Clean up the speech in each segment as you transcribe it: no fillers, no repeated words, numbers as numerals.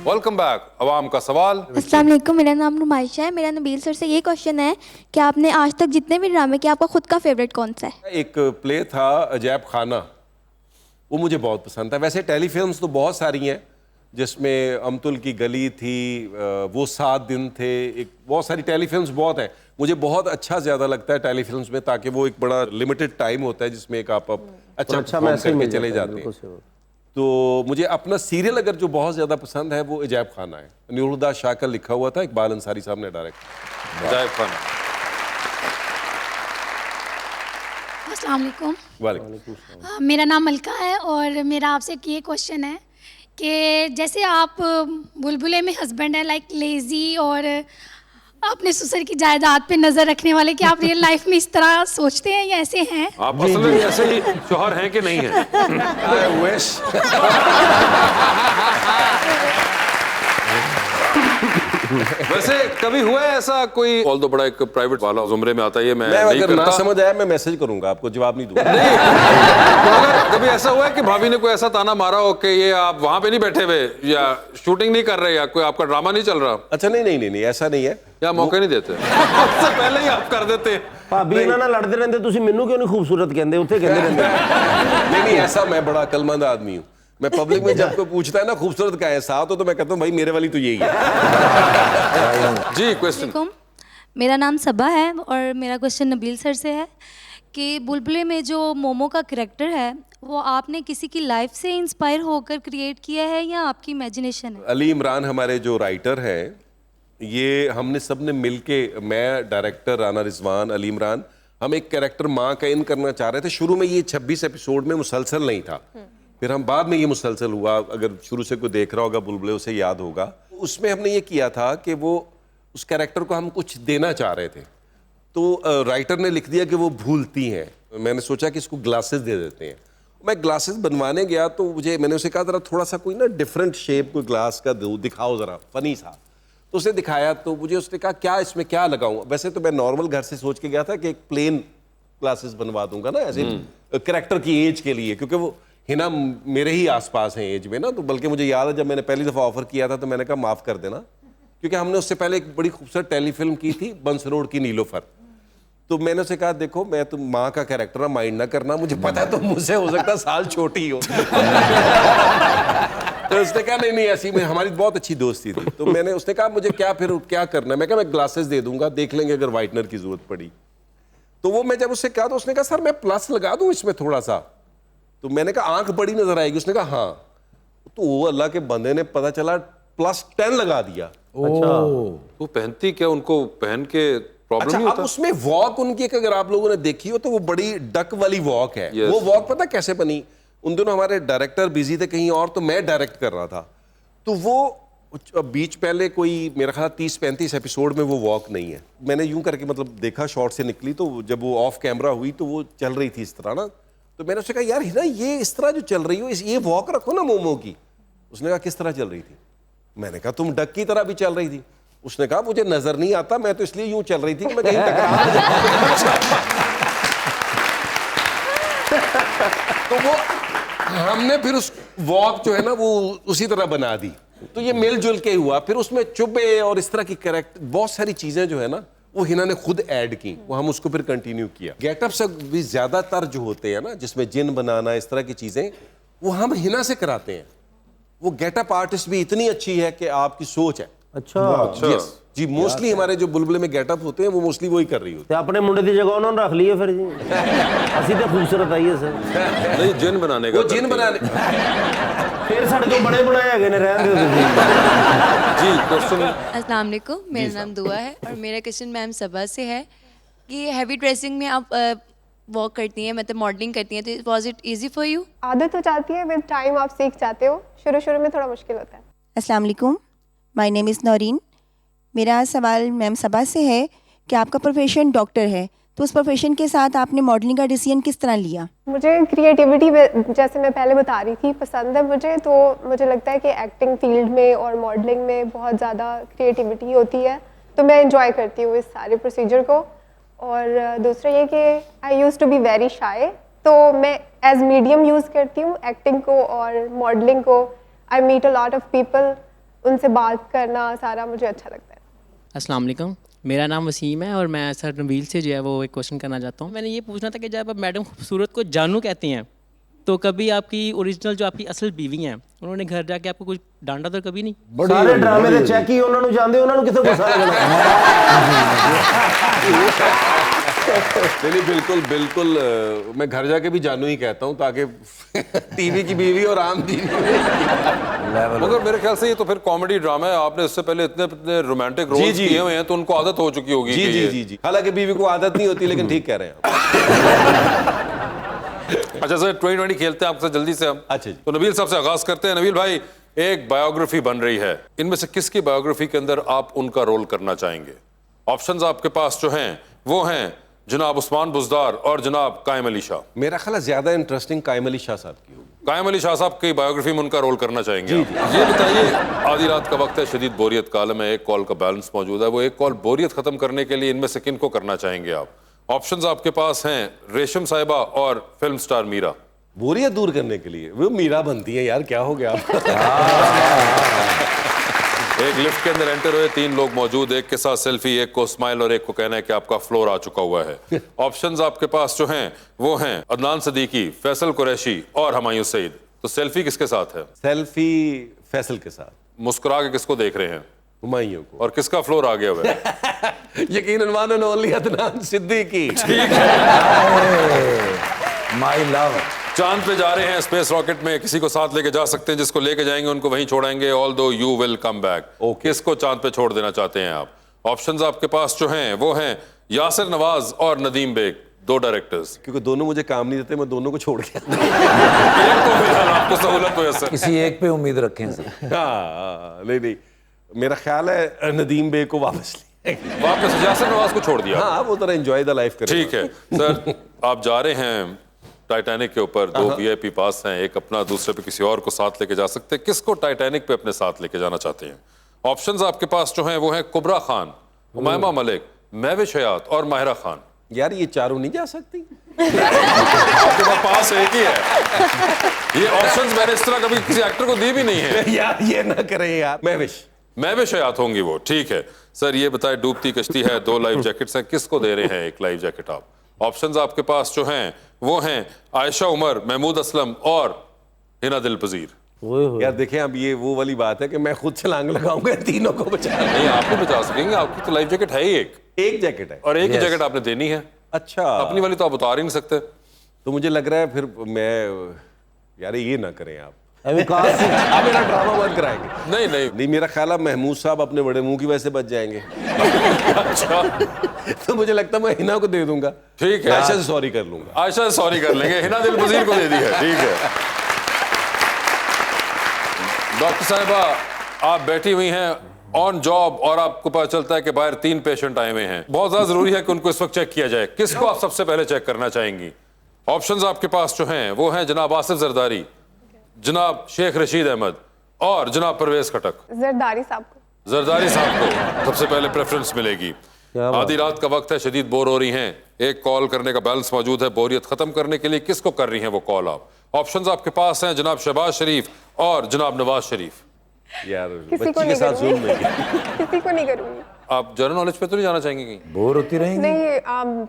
Welcome back. अवाम का सवाल। अस्सलाम वालेकुम, मेरा नाम नुमाइशा है। मेरा नबील सर से ये क्वेश्चन है कि आपने आज तक जितने भी ड्रामे किए आपका खुद का फेवरेट कौन सा है? एक प्ले था अजैब खाना, वो मुझे बहुत पसंद था। वैसे टेलीफिल्म्स तो बहुत सारी हैं, जिसमें अमतुल की गली थी, वो 7 दिन थे, एक बहुत सारी टेलीफिल्म्स बहुत हैं। मुझे बहुत अच्छा ज़्यादा लगता है टेलीफिल्म्स में, ताकि वो एक बड़ा लिमिटेड टाइम होता है जिसमें एक आप अच्छा परफॉर्म करके चले जाते हैं। तो मुझे अपना सीरियल अगर जो बहुत ज़्यादा पसंद है वो अजैब खाना है। नूरुल्लाह शाह का लिखा हुआ था, इकबाल अंसारी साहब ने डायरेक्ट। अजैब खाना। अस्सलाम वालेकुम। वालेकुम। मेरा नाम मलका है और मेरा आपसे एक ये क्वेश्चन है कि जैसे आप बुलबुले में हस्बैंड हैं लाइक लेज़ी और अपने ससुर की जायदाद पे नज़र रखने वाले, कि आप रियल लाइफ में इस तरह सोचते हैं या ऐसे हैं? आप असल में ऐसे ही शौहर हैं कि नहीं हैं? I wish। वैसे कभी हुआ है ऐसा कोई, ऑल दो बड़ा एक प्राइवेट वाला जुमरे में आता है, ये मैं नहीं अगर ना करता। समझ आया मैं मैसेज करूंगा, आपको जवाब नहीं दूंगा। तो अगर कभी ऐसा हुआ है कि भाभी ने कोई ऐसा ताना मारा हो कि ये आप वहां पे नहीं बैठे हुए या शूटिंग नहीं कर रहे या कोई आपका ड्रामा नहीं चल रहा, अच्छा नहीं ऐसा नहीं है। या मौके नहीं देते? उससे पहले ही आप कर देते। भाभी ਇਹਨਾਂ ਨਾਲ लड़ते रहते, ਤੁਸੀਂ ਮੈਨੂੰ क्यों नहीं खूबसूरत कहते, ਉੱਥੇ कहते रहते। नहीं ऐसा, मैं बड़ा अक्लमंद आदमी हूँ। मैं पब्लिक में जब कोई पूछता है ना खूबसूरत का है साथ हो, तो मैं कहता हूँ भाई मेरे वाली तो यही है। जी क्वेश्चन। वालेकुम, मेरा नाम सबा है और मेरा क्वेश्चन नबील सर से है कि बुलबुले में जो मोमो का करैक्टर है वो आपने किसी की लाइफ से इंस्पायर होकर क्रिएट किया है या आपकी इमेजिनेशन है? अली इमरान हमारे जो राइटर है, ये हमने सब ने मिलके, मैं, डायरेक्टर राना रिजवान, अली इमरान, हम एक कैरेक्टर माँ का इन करना चाह रहे थे। शुरू में ये 26 एपिसोड में मुसलसल नहीं था, फिर हम बाद में ये मुसलसल हुआ। अगर शुरू से कोई देख रहा होगा बुलबुले उसे याद होगा। उसमें हमने ये किया था कि वो उस कैरेक्टर को हम कुछ देना चाह रहे थे, तो राइटर ने लिख दिया कि वो भूलती हैं। मैंने सोचा कि इसको ग्लासेस दे देते हैं। मैं ग्लासेस बनवाने गया तो मैंने उसे कहा ज़रा थोड़ा सा कोई ना डिफरेंट शेप कोई ग्लास का दिखाओ ज़रा, फनी सा। तो उसने दिखाया तो मुझे उसने कहा क्या इसमें क्या लगाऊं। वैसे तो मैं नॉर्मल घर से सोच के गया था कि एक प्लेन ग्लासेस बनवा दूंगा ना ऐसे कैरेक्टर की एज के लिए, क्योंकि वो हिना मेरे ही आसपास हैं एज में ना। तो बल्कि मुझे याद है जब मैंने पहली दफ़ा ऑफर किया था तो मैंने कहा माफ़ कर देना, क्योंकि हमने उससे पहले एक बड़ी खूबसूरत टेलीफिल्म की थी बंस रोड की नीलोफर। तो मैंने उसे कहा देखो मैं तुम माँ का कैरेक्टर माइंड ना करना, मुझे पता है तुम मुझसे हो सकता साल छोटी हो। तो उसने कहा नहीं ऐसी में हमारी बहुत अच्छी दोस्ती थी। तो मैंने उसने कहा मुझे क्या करना है। मैं कहा मैं ग्लासेस दे दूंगा, देख लेंगे अगर वाइटनर की जरूरत पड़ी। तो वो मैं जब उससे कहा तो उसने कहा सर मैं प्लस लगा दूं इसमें थोड़ा सा। तो मैंने कहा आंख बड़ी नजर आएगी। उसने कहा हाँ। तो वो अल्लाह के बंदे ने पता चला +10 लगा दिया। अच्छा, वो पहनती क्या, उनको पहन के प्रॉब्लम अच्छा, नहीं अब होता? उसमें वॉक उनकी अगर आप लोगों ने देखी हो तो वो बड़ी डक वाली वॉक है। Yes. वो वॉक पता कैसे बनी, उन दिनों हमारे डायरेक्टर बिजी थे कहीं और, तो मैं डायरेक्ट कर रहा था। तो वो बीच पहले कोई मेरा ख्याल 30-35 एपिसोड में वो वॉक नहीं है। मैंने यूं करके मतलब देखा, शॉर्ट से निकली, तो जब वो ऑफ कैमरा हुई तो वो चल रही थी इस तरह ना। तो मैंने उससे कहा यार हिना ये इस तरह जो चल रही हो ये वॉक रखो ना मोमो की। उसने कहा किस तरह चल रही थी? मैंने कहा तुम डक की तरह भी चल रही थी। उसने कहा मुझे नजर नहीं आता, मैं तो इसलिए यूं चल रही थी कि मैं कहीं टकरा ना जाऊं। तो वो हमने फिर उस वॉक जो है ना वो उसी तरह बना दी। तो ये मिलजुल के हुआ। फिर उसमें चुब्बे और इस तरह की कैरेक्टर बहुत सारी चीजें जो है ना वो हिना ने खुद ऐड की, वो हम उसको फिर कंटिन्यू किया। गेटअप से भी ज्यादातर जो होते हैं ना जिसमें जिन बनाना इस तरह की चीजें वो हम हिना से कराते हैं। वो गेटअप आर्टिस्ट भी इतनी अच्छी है कि आपकी सोच है। अच्छा। यस जी, मोस्टली हमारे जो बुलबुले में गेटअप होते हैं वो मोस्टली वही कर रही होती ਤੇ ਆਪਣੇ ਮੁੰਡੇ ਦੀ ਜਗ੍ਹਾ ਉਹਨਾਂ ਨੂੰ ਰੱਖ ਲਈਏ ਫਿਰ ਜੀ। ਅਸੀਂ ਤਾਂ ਖੂਬਸੂਰਤ ਆਈਏ ਸਰ। नहीं, जिन बनाने है। का वो जिन बनाने ਫਿਰ ਸਾਡੇ ਤੋਂ ਬੜੇ ਬਣਾਏ ਹੈਗੇ ਨੇ, ਰਹਿਣ ਦਿਓ ਤੁਸੀਂ। जी क्वेश्चन। अस्सलाम वालेकुम, मेरा नाम दुआ है और मेरा क्वेश्चन मैम सबा से है कि हैवी ड्रेसिंग में आप वॉक करती हैं, मतलब मॉडलिंग करती हैं, तो was it easy for you? आदत हो जाती है, विद टाइम आप सीख जाते हो। शुरू में थोड़ा मुश्किल होता है। अस्सलाम वालेकुम, माय नेम इज़ नौरीन। मेरा सवाल मैम सबा से है कि आपका प्रोफेशन डॉक्टर है, तो उस प्रोफेशन के साथ आपने मॉडलिंग का डिसीजन किस तरह लिया? मुझे क्रिएटिविटी जैसे मैं पहले बता रही थी पसंद है मुझे, तो मुझे लगता है कि एक्टिंग फील्ड में और मॉडलिंग में बहुत ज़्यादा क्रिएटिविटी होती है, तो मैं इंजॉय करती हूँ इस सारे प्रोसीजर को। और दूसरा ये कि I used to be very shy, तो मैं एज मीडियम यूज़ करती हूँ एक्टिंग को और मॉडलिंग को। I meet a lot of people उनसे बात करना सारा मुझे अच्छा लगता है। अस्सलाम वालेकुम, मेरा नाम वसीम है और मैं सर नबील से जो है वो एक क्वेश्चन करना चाहता हूँ। मैंने ये पूछना था कि जब आप मैडम खूबसूरत को जानू कहती हैं तो कभी आपकी ओरिजिनल जो आपकी असल बीवी हैं उन्होंने घर जाके आपको कुछ डांटा तो कभी नहीं? सारे ड्रामे ਦੇ ਚੈੱਕ ਹੀ ਉਹਨਾਂ ਨੂੰ ਜਾਂਦੇ, ਉਹਨਾਂ ਨੂੰ ਕਿੱਥੇ ਗੁੱਸਾ ਲੱਗਣਾ। नहीं बिल्कुल बिल्कुल मैं घर जाके भी जानू ही कहता हूँ ताकि टीवी की बीवी और आम बीवी मगर मेरे ख्याल से ये तो फिर कॉमेडी ड्रामा है, आपने इससे पहले इतने रोमांटिक रोल्स किए हुए हैं तो उनको आदत हो चुकी होगी। जी जी जी जी, हालांकि बीवी को आदत नहीं होती, लेकिन ठीक कह रहे हैं आप। अच्छा सर 2020 खेलते हैं आपसे जल्दी से हम। अच्छा जी। तो नबील साहब से आगाज करते हैं। नबील भाई, एक बायोग्राफी बन रही है, इनमें से किसकी बायोग्राफी के अंदर आप उनका रोल करना चाहेंगे? ऑप्शंस आपके पास जो हैं वो हैं जनाब उस्मान बुज़दार और जनाब कायम अली शाह। मेरा ख्याल है ज्यादा इंटरेस्टिंग कायम अली शाह साहब की होगी। कायम अली शाह साहब की बायोग्राफी में उनका रोल करना चाहेंगे आप। ये बताइए, आधी रात का वक्त है, शदीद बोरियत का आलम है, एक कॉल का बैलेंस मौजूद है, वो एक कॉल बोरियत खत्म करने के लिए इनमें से किन को करना चाहेंगे आप? ऑप्शंस आपके पास हैं रेशम साहिबा और फिल्म स्टार मीरा। बोरियत दूर करने के लिए वो मीरा बनती है यार, क्या हो गया एक लिफ्ट के अंदर एंटर हुए, 3 लोग मौजूद, एक के साथ सेल्फी, एक को स्माइल और एक को कहना है कि आपका फ्लोर आ चुका हुआ है। ऑप्शंस आपके पास जो हैं वो हैं अदनान सदीकी, फैसल कुरैशी और हुमायूं सईद। तो सेल्फी किसके साथ है? सेल्फी फैसल के साथ। मुस्कुरा के किसको देख रहे हैं? हुमायूं को। और किसका फ्लोर आ गया हुआ है? यकीनन one and only Adnan Siddiqui. ठीक है, माय लव। चांद पे जा रहे हैं स्पेस रॉकेट में, किसी को साथ लेके जा सकते हैं, जिसको लेके जाएंगे उनको वहीं छोड़ेंगे, ऑल दो यू विल कम बैक। किसको चांद पे छोड़ देना चाहते हैं आप? ऑप्शंस आपके पास जो हैं वो हैं यासिर नवाज और नदीम बेग, 2 डायरेक्टर्स। क्योंकि दोनों मुझे काम नहीं देते, मैं दोनों को छोड़ गया। एक को फिलहाल आपको सहूलत हो सर, किसी एक पे उम्मीद रखें सर। हाँ, नहीं मेरा ख्याल है नदीम बेग को वापस ले, वापस यासिर नवाज को छोड़ दिया। हाँ, वो तरह एंजॉय द लाइफ करें। ठीक है सर, आप जा रहे हैं टाइटैनिक के ऊपर, 2 वीआईपी पास हैं, एक अपना, दूसरे पे किसी और को साथ लेके जा सकते हैं। किसको टाइटैनिक पे अपने साथ लेके जाना चाहते हैं? ऑप्शंस आपके पास जो हैं वो हैं कुबरा खान, उमैमा मलिक, महविश हयात और माहिरा खान। यार ये चारों नहीं जा सकती। आपके पास एक ही है। ये ऑप्शंस मैंने इस तरह कभी किसी एक्टर को दी भी नहीं है। यार ये ना करें यार। महविश हयात होंगी वो। ठीक है सर, ये बताएं, डूबती कश्ती है, 2 लाइफ जैकेट्स हैं, किसको दे रहे हैं एक लाइफ जैकेट आप? ऑप्शंस आपके पास जो हैं वो हैं आयशा उमर, महमूद असलम और हिना दिल पजीर। यार देखें, अब ये वो वाली बात है कि मैं खुद छलांग लगाऊंगा तीनों को बचा। नहीं, आपको बचा सकेंगे, आपकी तो लाइफ जैकेट है ही एक जैकेट है और एक ही जैकेट आपने देनी है। अच्छा, अपनी वाली तो आप उतार ही नहीं सकते। तो मुझे लग रहा है फिर मैं, यार ये ना करें आप मेरा ड्रामा बंद कराएंगे। नहीं, मेरा ख्याल है महमूद साहब अपने बड़े मुंह की वजह से बच जाएंगे। अच्छा, तो मुझे लगता है मैं हिना को दे दूंगा। ठीक है, आयशा से सॉरी कर लूंगा। आयशा से सॉरी कर लेंगे, हिना दिल पजीर को दे दी है। ठीक है डॉक्टर साहिबा, आप बैठी हुई हैं ऑन जॉब और आपको पता चलता है कि बाहर 3 पेशेंट आए हुए हैं, बहुत ज्यादा जरूरी है कि उनको इस वक्त चेक किया जाए। किसको आप सबसे पहले चेक करना चाहेंगी? ऑप्शंस आपके पास जो हैं वो हैं जनाब आसिफ जरदारी, जनाब शेख रशीद अहमद और जनाब परवेज खटक। जरदारी साहब को। जरदारी साहब को सबसे पहले प्रेफरेंस मिलेगी। आधी रात का वक्त है, शदीद बोर हो रही हैं, एक कॉल करने का बैलेंस मौजूद है, बोरियत खत्म करने के लिए किसको कर रही हैं वो कॉल आप? ऑप्शंस आपके पास हैं जनाब शहबाज शरीफ और जनाब नवाज शरीफ। यार किसी को नहीं करूंगी। किसी को नहीं करूंगी। आप जनरल नॉलेज पे तो नहीं जाना चाहेंगे कहीं? बोर होती रहेंगी। नहीं,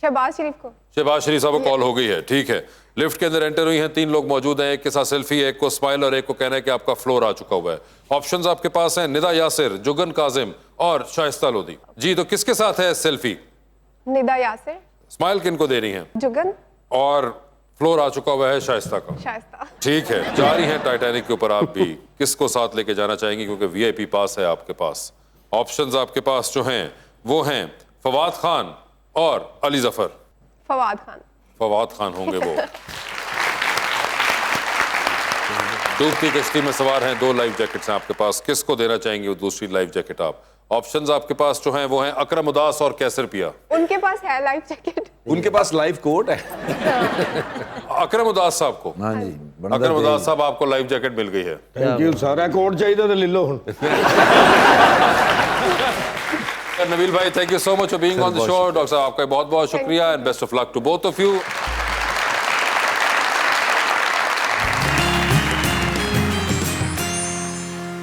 शहबाज शरीफ को। शहबाज शरीफ साहब को कॉल हो गई है। ठीक है, लिफ्ट के अंदर एंटर हुई हैं, 3 लोग मौजूद हैं, एक के साथ सेल्फी, एक को स्माइल और एक को कहना है कि आपका फ्लोर आ चुका हुआ है। ऑप्शंस आपके पास हैं निदा यासिर, जुगन काजिम और शाइस्ता लोधी। जी, तो किसके साथ है सेल्फी? निदा यासिर। स्माइल किनको दे रही हैं? जुगन। और फ्लोर आ चुका हुआ है शाइस्ता का। शाइस्ता। ठीक है, जा रही हैं टाइटैनिक के ऊपर आप भी, किसको साथ लेके जाना चाहेंगी क्योंकि वीआईपी पास है आपके पास? ऑप्शंस आपके पास जो हैं वो हैं फवाद खान और अली जफर। फवाद खान। फवाद खान होंगे वो। डूबती कश्ती में सवार हैं, 2 लाइफ जैकेट्स हैं आपके पास, किसको देना चाहेंगे वो दूसरी लाइफ जैकेट आप? ऑप्शंस आपके पास जो हैं वो हैं अकरम उदास और कैसर पिया। उनके पास है लाइफ जैकेट। उनके पास लाइफ कोट है। अकरम उदास साहब को। हाँ जी, अकरम उदास साहब, आपको लाइफ जैकेट मिल गई है। थैंक यू सारा कोट चाहिए तो ले लो। नबील भाई, thank you so much for being on the show. Doctor साहब, आपका बहुत बहुत शुक्रिया and best of luck to both of you.